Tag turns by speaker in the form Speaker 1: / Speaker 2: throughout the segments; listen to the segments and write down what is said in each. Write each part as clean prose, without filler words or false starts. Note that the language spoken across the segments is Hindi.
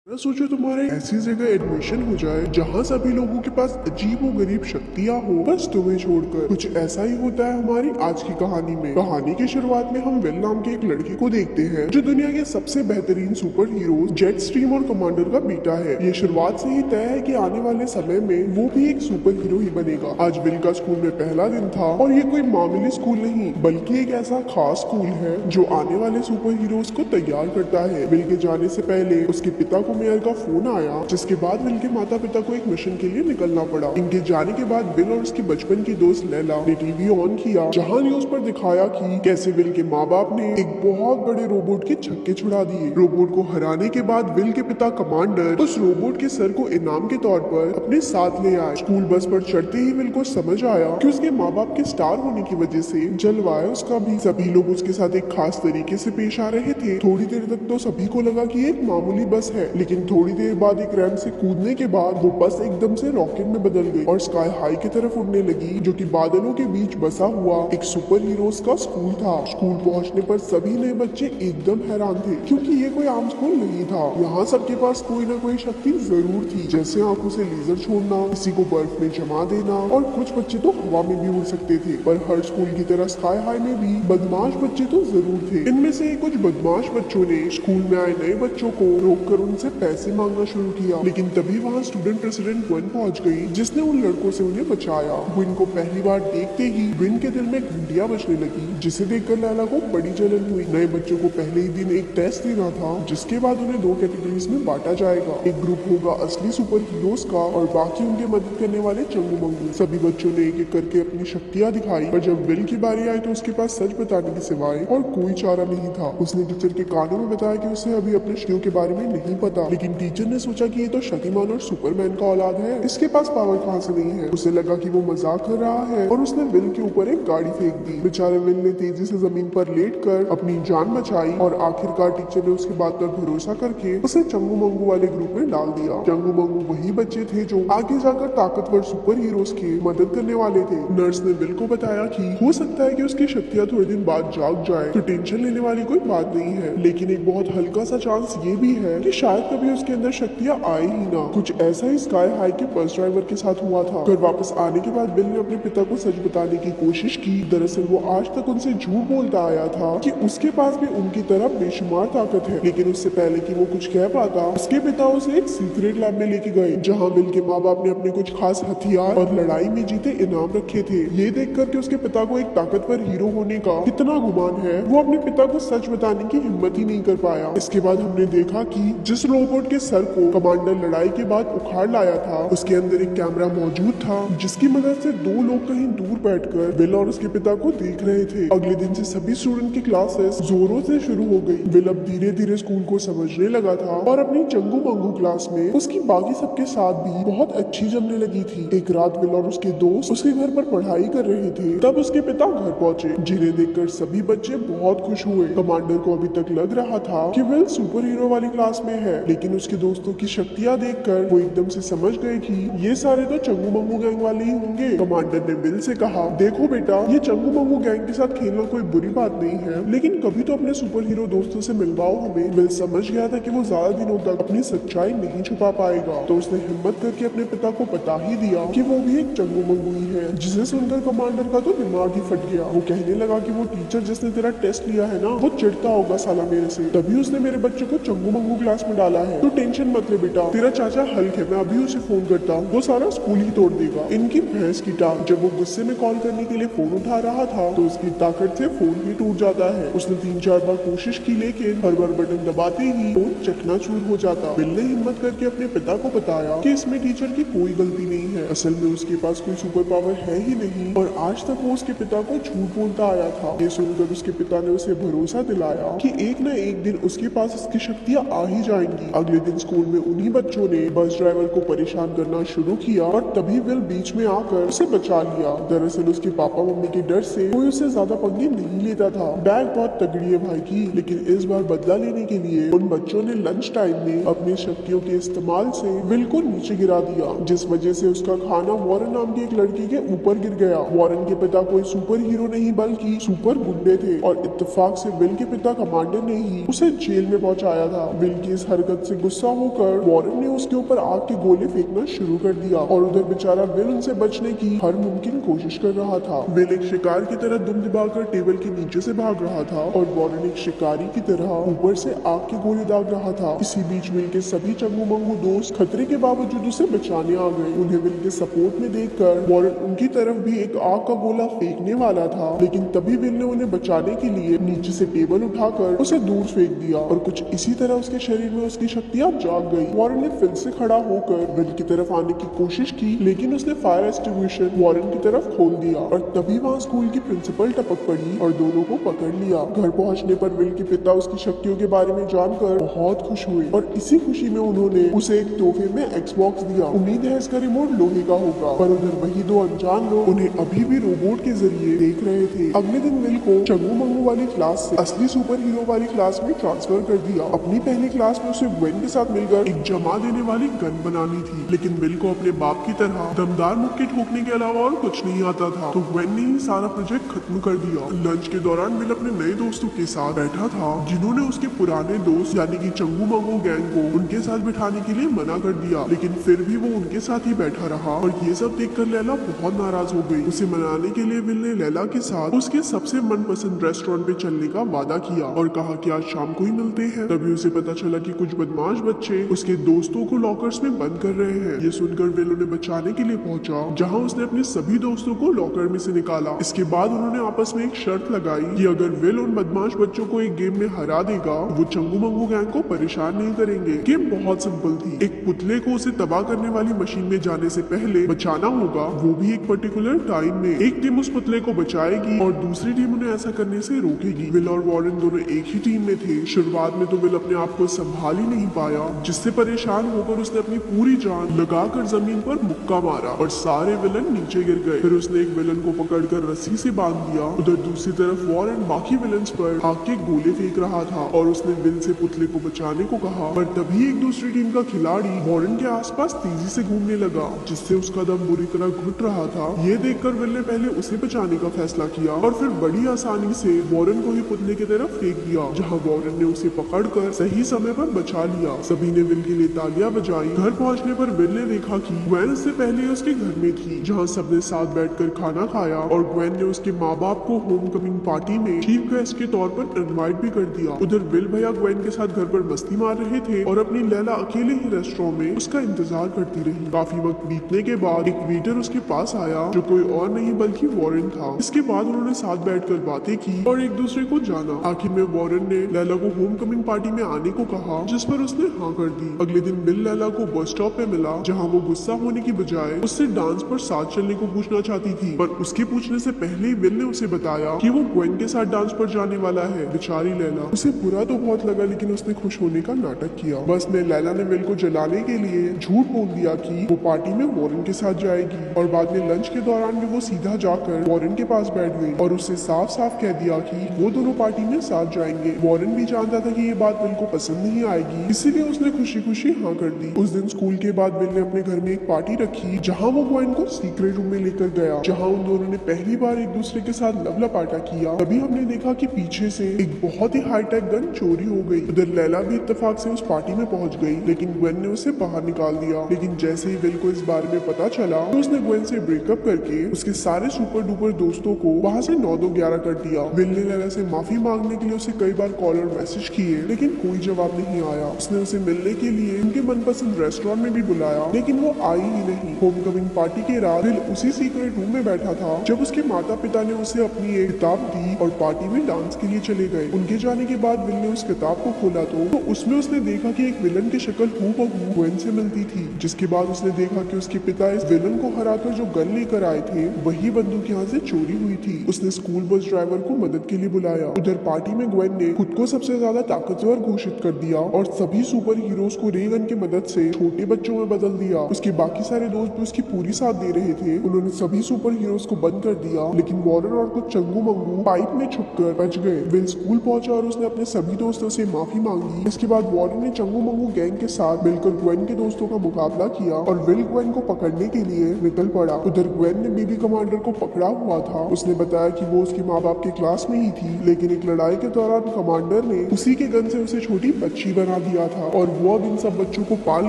Speaker 1: मैं सोचो तुम्हारा ऐसी जगह एडमिशन हो जाए जहाँ सभी लोगों के पास अजीबो गरीब शक्तियाँ हो, बस तुम्हें छोड़कर। कुछ ऐसा ही होता है हमारी आज की कहानी में। कहानी की शुरुआत में हम विल नाम के एक लड़के को देखते हैं जो दुनिया के सबसे बेहतरीन सुपर हीरोज जेट स्ट्रीम और कमांडर का बेटा है। ये शुरुआत से ही तय है कि आने वाले समय में वो भी एक सुपर हीरो ही बनेगा। आज विल का स्कूल में पहला दिन था और ये कोई मामूली स्कूल नहीं बल्कि एक ऐसा खास स्कूल है जो आने वाले सुपर हीरोज को तैयार करता है। विल के जाने से पहले उसके पिता को मेयर का फोन आया, जिसके बाद विल के माता पिता को एक मिशन के लिए निकलना पड़ा। इनके जाने के बाद विल और उसकी बचपन की दोस्त लैला ने टीवी ऑन किया, जहां न्यूज पर दिखाया कि कैसे विल के माँ बाप ने एक बहुत बड़े रोबोट के छक्के छुड़ा दिए। रोबोट को हराने के बाद विल के पिता कमांडर उस रोबोट के सर को इनाम के तौर पर अपने साथ ले आए। स्कूल बस पर चढ़ते ही विल को समझ आया कि उसके माँ बाप के स्टार होने की वजह से जलवा है उसका भी। सभी लोग उसके साथ एक खास तरीके से पेश आ रहे थे। थोड़ी देर तक तो सभी को लगा कि एक मामूली बस है, लेकिन थोड़ी देर बाद एक रैंप से कूदने के बाद वो बस एकदम से रॉकेट में बदल गई और स्काई हाई की तरफ उड़ने लगी, जो कि बादलों के बीच बसा हुआ एक सुपर हीरोज का स्कूल था। स्कूल पहुंचने पर सभी नए बच्चे एकदम हैरान थे, क्योंकि ये कोई आम स्कूल नहीं था। यहाँ सबके पास कोई ना कोई शक्ति जरूर थी, जैसे आंखों से लेजर छोड़ना, किसी को बर्फ में जमा देना, और कुछ बच्चे तो हवा में भी उड़ सकते थे। पर हर स्कूल की तरह स्काई हाई में भी बदमाश बच्चे तो जरूर थे। इनमें से कुछ बदमाश बच्चों ने स्कूल में आए नए बच्चों को रोककर उनसे पैसे मांगना शुरू किया, लेकिन तभी वहाँ स्टूडेंट प्रेसिडेंट ग्वेन पहुंच गई, जिसने उन लड़कों से उन्हें बचाया। ग्वेन को पहली बार देखते ही ग्वेन के दिल में घंटियां बजने लगी, जिसे देखकर लैला को बड़ी जलन हुई। नए बच्चों को पहले ही दिन एक टेस्ट देना था, जिसके बाद उन्हें दो कैटेगरीज में बांटा जाएगा। एक ग्रुप होगा असली सुपर हीरोज का और बाकी उनके मदद करने वाले चंगू मंगू। सभी बच्चों ने एक एक करके अपनी शक्तियां दिखाई, पर जब विल की बारी आई तो उसके पास सच बताने के सिवाय और कोई चारा नहीं था। उसने टीचर के कानों में बताया कि उसे अभी अपने शक्तियों के बारे में नहीं पता, लेकिन टीचर ने सोचा कि ये तो शक्तिमान और सुपरमैन का औलाद है, इसके पास पावर कहाँ से नहीं है। उसे लगा कि वो मजाक कर रहा है और उसने विल के ऊपर एक गाड़ी फेंक दी। बेचारे विल ने तेजी से जमीन पर लेटकर अपनी जान बचाई और आखिरकार टीचर ने उसकी बात पर भरोसा करके उसे चंगू मंगू वाले ग्रुप में डाल दिया। चंगू मंगू वही बच्चे थे जो आगे जाकर ताकतवर सुपर हीरोज की मदद करने वाले थे। नर्स ने विल को बताया कि हो सकता है कि उसकी शक्तियां थोड़े दिन बाद जाग जाए, तो टेंशन लेने वाली कोई बात नहीं है, लेकिन एक बहुत हल्का सा चांस ये भी है कि शायद कभी उसके अंदर शक्तियां आए ही ना। कुछ ऐसा ही स्काई हाई के बस ड्राइवर के साथ हुआ था। घर वापस आने के बाद विल ने अपने पिता को सच बताने की कोशिश की। दरअसल वो आज तक उनसे झूठ बोलता आया था कि उसके पास भी उनकी तरह बेशुमार ताकत है, लेकिन उससे पहले कि वो कुछ कह पाता, उसके पिता उसे एक सीक्रेट लैब में लेके गए, जहाँ विल के माँ बाप ने अपने कुछ खास हथियार और लड़ाई में जीते इनाम रखे थे। ये देख कर के उसके पिता को एक ताकतवर हीरो होने का कितना गुमान है, वो अपने पिता को सच बताने की हिम्मत ही नहीं कर पाया। इसके बाद हमने देखा कि जिस रोबोट के सर को कमांडर लड़ाई के बाद उखाड़ लाया था, उसके अंदर एक कैमरा मौजूद था, जिसकी मदद से दो लोग कहीं दूर बैठकर विल और उसके पिता को देख रहे थे। अगले दिन से सभी स्टूडेंट की क्लासेस जोरों से शुरू हो गई। विल अब धीरे धीरे स्कूल को समझने लगा था और अपनी चंगू मंगू क्लास में उसकी बाकी सबके साथ भी बहुत अच्छी जमने लगी थी। एक रात विल और उसके दोस्त उसके घर पर पढ़ाई कर रहे थे, तब उसके पिता घर पहुंचे, जिन्हें देखकर सभी बच्चे बहुत खुश हुए। कमांडर को अभी तक लग रहा था कि विल सुपर हीरो वाली क्लास में है, लेकिन उसके दोस्तों की शक्तियां देखकर वो एकदम से समझ गए कि ये सारे तो चंगू मंगू गैंग वाले ही होंगे। कमांडर ने विल से कहा, देखो बेटा, ये चंगू मंगू गैंग के साथ खेलना कोई बुरी बात नहीं है, लेकिन कभी तो अपने सुपर हीरो दोस्तों से मिलवाओ हमें। विल समझ गया था कि वो ज्यादा दिनों तक अपनी सच्चाई नहीं छुपा पाएगा, तो उसने हिम्मत करके अपने पिता को बता ही दिया कि वो भी एक चंगू मंगू ही है। जिसे सुनकर कमांडर का तो दिमाग ही फट गया। वो कहने लगा कि वो टीचर जिसने तेरा टेस्ट लिया है ना, वो चिढ़ता होगा साला मेरे से, तभी उसने मेरे बच्चे को चंगू मंगू क्लास में डाला है। तो टेंशन मत ले बेटा, तेरा चाचा हल्क है, मैं अभी उसे फोन करता हूँ, वो सारा स्कूल ही तोड़ देगा। इनकी भैंस की टांग। जब वो गुस्से में कॉल करने के लिए फोन उठा रहा था, तो उसकी ताकत से फोन ही टूट जाता है। उसने 3-4 बार कोशिश की, लेकिन हर बार बटन दबाते ही फोन चकनाचूर हो जाता। विल ने हिम्मत करके अपने पिता को बताया कि इसमें टीचर की कोई गलती नहीं है, असल में उसके पास कोई सुपर पावर है ही नहीं, और आज तक वो उसके पिता को झूठ बोलता आया था। ये सुनकर उसके पिता ने उसे भरोसा दिलाया कि एक न एक दिन उसके पास इसकी शक्तियां आ ही जाएंगी। अगले दिन स्कूल में उन्हीं बच्चों ने बस ड्राइवर को परेशान करना शुरू किया और तभी विल बीच में आकर उसे बचा लिया। दरअसल उसके पापा मम्मी के डर से कोई उससे ज्यादा पंगे नहीं लेता था। बैग बहुत तगड़ी है भाई की, लेकिन इस बार बदला लेने के लिए उन बच्चों ने लंच टाइम में अपनी शक्तियों के इस्तेमाल से विल को नीचे गिरा दिया, जिस वजह से उसका खाना वॉरेन नाम की एक लड़की के ऊपर गिर गया। वॉरेन के पिता कोई सुपर हीरो नहीं बल्कि सुपर गुंडे थे और इत्तेफाक से विल के पिता कमांडर ने ही उसे जेल में पहुंचाया था। विल की इस हरकत से गुस्सा होकर वॉरेन ने उसके ऊपर आग के गोले फेंकना शुरू कर दिया और उधर बेचारा विल उनसे बचने की हर मुमकिन कोशिश कर रहा था। विल एक शिकार की तरह दुम दबाकर टेबल के नीचे से भाग रहा था और वॉरेन एक शिकारी की तरह ऊपर से आग के गोले दाग रहा था। इसी बीच विल के सभी चंगू मंगू दोस्त खतरे के बावजूद उसे बचाने आ गए। उन्हें विल के सपोर्ट में देखकर वॉरेन उनकी तरफ भी एक आग का गोला फेंकने वाला था, लेकिन तभी विल ने उन्हें बचाने के लिए नीचे से टेबल उठाकर उसे दूर फेंक दिया और कुछ इसी तरह उसके शरीर में उसकी शक्तियां जाग गई। वॉरेन ने फिर से खड़ा होकर विल की तरफ आने की कोशिश की, लेकिन उसने फायर एक्सटिंग्विशर वॉरेन की तरफ खोल दिया और तभी वहाँ स्कूल की प्रिंसिपल टपक पड़ी और दोनों को पकड़ लिया। घर पहुंचने पर विल के पिता उसकी शक्तियों के बारे में जानकर बहुत खुश हुए और इसी खुशी में उन्होंने उसे एक तोहफे में एक्सबॉक्स दिया। उम्मीद है इसका रिमोट लोहे का होगा, पर उधर वही दो अनजान लोग उन्हें अभी भी रोबोट के जरिए देख रहे थे। अगले दिन विल को चंगू मंगू वाली क्लास से असली सुपर हीरो वाली क्लास में ट्रांसफर कर दिया। अपनी पहली क्लास में उसे ग्वेन के साथ मिलकर एक जमा देने वाली गन बनानी थी, लेकिन विल को अपने बाप की तरह दमदार मुक्के ठोकने के अलावा और कुछ नहीं आता था, तो ग्वेन ने ही सारा प्रोजेक्ट खत्म कर दिया। लंच के दौरान विल अपने नए दोस्तों के साथ बैठा था, जिन्होंने उसके पुराने दोस्त यानी कि चंगू मंगू गैंग को उनके साथ बिठाने के लिए मना कर दिया, लेकिन फिर भी वो उनके साथ ही बैठा रहा और ये सब देखकर लैला बहुत नाराज हो गई। उसे मनाने के लिए विल ने लैला के साथ उसके सबसे मनपसंद रेस्टोरेंट पे चलने का वादा किया और कहा कि आज शाम को ही मिलते हैं। तभी उसे पता चला कि कुछ बदमाश बच्चे उसके दोस्तों को लॉकर्स में बंद कर रहे हैं। ये सुनकर विल उन्हें बचाने के लिए पहुंचा, जहां उसने अपने सभी दोस्तों को लॉकर में से निकाला। इसके बाद उन्होंने आपस में एक शर्त लगाई कि अगर विल उन बदमाश बच्चों को एक गेम में हरा देगा, वो चंगू मंगू गैंग को परेशान नहीं करेंगे। गेम बहुत सिंपल थी, एक पुतले को उसे तबाह करने वाली मशीन में जाने से पहले बचाना होगा, वो भी एक पर्टिकुलर टाइम में। एक टीम उस पुतले को बचाएगी और दूसरी टीम उन्हें ऐसा करने से रोकेगी। विल और वॉरेन दोनों एक ही टीम में थे। शुरुआत में तो विल अपने आप को संभाल ही नहीं पाया, जिससे परेशान होकर उसने अपनी पूरी जान लगाकर जमीन पर मुक्का मारा और सारे विलन नीचे गिर गए। फिर उसने एक विलन को पकड़कर रस्सी से बांध दिया। उधर दूसरी तरफ वॉरेन बाकी विलन्स पर आग के गोले फेंक रहा था और उसने विल से पुतले को बचाने को कहा, पर तभी एक दूसरी टीम का खिलाड़ी वॉरेन के आसपास तेजी से घूमने लगा, जिससे उसका दम बुरी तरह घुट रहा था। ये देखकर विल ने पहले उसे बचाने का फैसला किया और फिर बड़ी आसानी से वॉरेन को ही पुतले की तरफ फेंक दिया, जहां वॉरेन ने उसे पकड़कर सही समय पर बचा लिया। सभी ने विल के लिए तालियां बजाई। घर पहुंचने पर विल ने देखा कि ग्वेन उससे पहले उसके घर में थी, जहां सबने साथ बैठकर खाना खाया और ग्वेन ने उसके माँ बाप को होम कमिंग पार्टी में चीफ गेस्ट के तौर पर इनवाइट भी कर दिया। उधर विल भैया ग्वेन के साथ घर पर मस्ती मार रहे थे और अपनी लैला अकेले ही रेस्टोरेंट में उसका इंतजार करती रही। काफी वक्त बीतने के बाद एक वेटर उसके पास आया, जो कोई और नहीं बल्कि वॉरेन था। इसके बाद उन्होंने साथ बैठकर बातें की और एक दूसरे को जाना। आखिर में वॉरेन ने लैला को होम कमिंग पार्टी में आने को कहा, जिस पर उसने हाँ कर दी। अगले दिन विल लैला को बस स्टॉप पे मिला, जहाँ वो गुस्सा होने की बजाय उससे डांस पर साथ चलने को पूछना चाहती थी, पर उसके पूछने से पहले ही विल ने उसे बताया कि वो ग्वेन के साथ डांस पर जाने वाला है। बेचारी लैला, उसे बुरा तो बहुत लगा, लेकिन उसने खुश होने का नाटक किया। बस में लैला ने विल को जलाने के लिए झूठ बोल दिया कि वो पार्टी में वॉरेन के साथ जाएगी और बाद में लंच के दौरान भी वो सीधा जाकर वॉरेन के पास बैठ गई और उससे साफ साफ कह दिया कि वो दोनों पार्टी में साथ जाएंगे। वॉरेन भी जानता था कि ये बात विल को पसंद नहीं आएगी, इसीलिए उसने खुशी खुशी हाँ कर दी। उस दिन स्कूल के बाद विल ने अपने घर में एक पार्टी रखी, जहाँ वो ग्वेन को सीक्रेट रूम में लेकर गया, जहाँ उन दोनों ने पहली बार एक दूसरे के साथ लवलपाटा किया। तभी हमने देखा कि पीछे से एक बहुत ही हाईटेक गन चोरी हो गई। उधर लैला भी इत्तेफाक से उस पार्टी में पहुंच गई, लेकिन ग्वेन ने उसे बाहर निकाल दिया। लेकिन जैसे ही विल को इस बारे में पता चला, तो उसने ग्वेन से ब्रेकअप करके उसके सारे सुपर डुपर दोस्तों को वहाँ से 9-2-11 कर दिया। विल ने लैला से माफी मांगने के लिए उसे कई बार कॉल और मैसेज किए, लेकिन कोई जवाब नहीं आया। उसने उसे मिलने के लिए उनके मनपसंद रेस्टोरेंट में भी बुलाया, लेकिन वो आई ही नहीं। होम कमिंग पार्टी के रात विल उसी सीक्रेट रूम में बैठा था जब उसके माता पिता ने उसे अपनी एक किताब दी और पार्टी में डांस के लिए चले गए। उनके जाने के बाद विल ने उस किताब को खोला तो उसमें उसने देखा कि एक विलन की शक्ल हूबहू ग्वेन से मिलती थी। जिसके बाद उसने देखा कि उसके पिता इस विलन को हराकर जो गन लेकर आए थे, वही बंदूक यहाँ से चोरी हुई थी। उसने स्कूल बस ड्राइवर को मदद के लिए बुलाया। उधर पार्टी में ग्वेन ने खुद को सबसे ज्यादा ताकतवर घोषित कर दिया और सभी सुपर हीरोज को रे गन की मदद से छोटे बच्चों में बदल दिया। उसके बाकी सारे दोस्त भी उसकी पूरी साथ दे रहे थे। उन्होंने सभी सुपर हीरोज को बंद कर दिया, लेकिन वॉरेन और कुछ चंगू मंगू पाइप में छुपकर बच गए। विल स्कूल पहुंचा और उसने अपने सभी दोस्तों से माफी मांगी। इसके बाद वॉर्डन ने चंगू मंगू गैंग के साथ मिलकर ग्वेन के दोस्तों का मुकाबला किया और विल ग्वेन को पकड़ने के लिए निकल पड़ा। उधर ग्वेन ने बेबी कमांडर को पकड़ा हुआ था। उसने बताया कि वो उसके माँ बाप के क्लास में ही थी, लेकिन एक लड़ाई के दौरान कमांडर ने उसी के गन से उसे छोटी बच्ची बना दिया था और वो अब इन सब बच्चों को पाल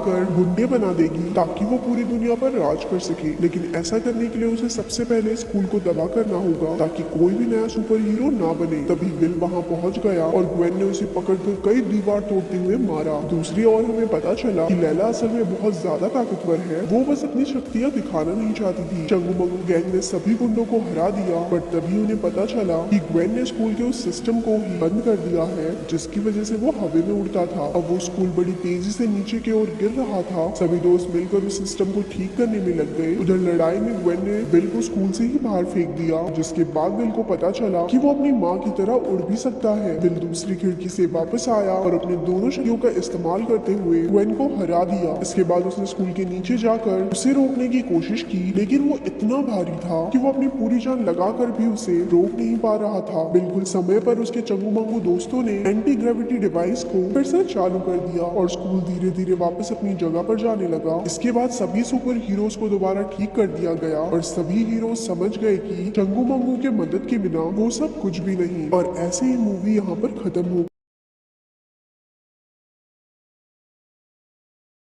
Speaker 1: कर गुंडे बना देगी ताकि वो पूरी दुनिया पर राज कर सके। लेकिन ऐसा करने के लिए उसे सबसे पहले स्कूल को तबाह करना होगा ताकि कोई भी नया सुपर हीरो ना बने। तभी विल वहाँ पहुँच गया और ग्वेन ने उसे पकड़कर कई दीवार तोड़ते हुए मारा। दूसरी ओर हमें पता चला कि लैला असल में बहुत ज्यादा ताकतवर है, वो बस अपनी शक्तियाँ दिखाना नहीं चाहती थी। चंगू मंगू गैंग ने सभी गुंडों को हरा दिया, बट तभी उन्हें पता चला कि ग्वेन ने स्कूल के उस सिस्टम को ही बंद कर दिया है जिसकी वजह से वो हवा में उड़ता था। अब वो स्कूल बड़ी तेजी से नीचे की ओर गिर रहा था। सभी दोस्त मिलकर उस सिस्टम को ठीक करने में लग गए। उधर लड़ाई में ग्वेन ने बिल को स्कूल से ही बाहर फेंक दिया, जिसके बाद बिल को पता चला कि वो अपनी माँ की तरह उड़ भी सकता है। बिल दूसरी खिड़की से वापस आया और अपने दोनों शक्तियों का इस्तेमाल करते हुए ग्वेन को हरा दिया। इसके बाद उसने स्कूल के नीचे जाकर उसे रोकने की कोशिश की, लेकिन वो इतना भारी था कि वो अपनी पूरी जान लगाकर भी उसे रोक नहीं पा रहा था। बिल्कुल समय पर उसके चंगू मंगू दोस्तों ने एंटी ग्रेविटी डिवाइस को फिर से चालू कर दिया और स्कूल धीरे धीरे वापस अपनी जगह पर जाने लगा। इसके बाद सभी सुपर हीरोज को दोबारा ठीक कर दिया गया और सभी हीरो समझ गए कि चंगू मंगू के मदद के बिना वो सब कुछ भी नहीं। और ऐसे ही मूवी यहाँ पर खत्म हो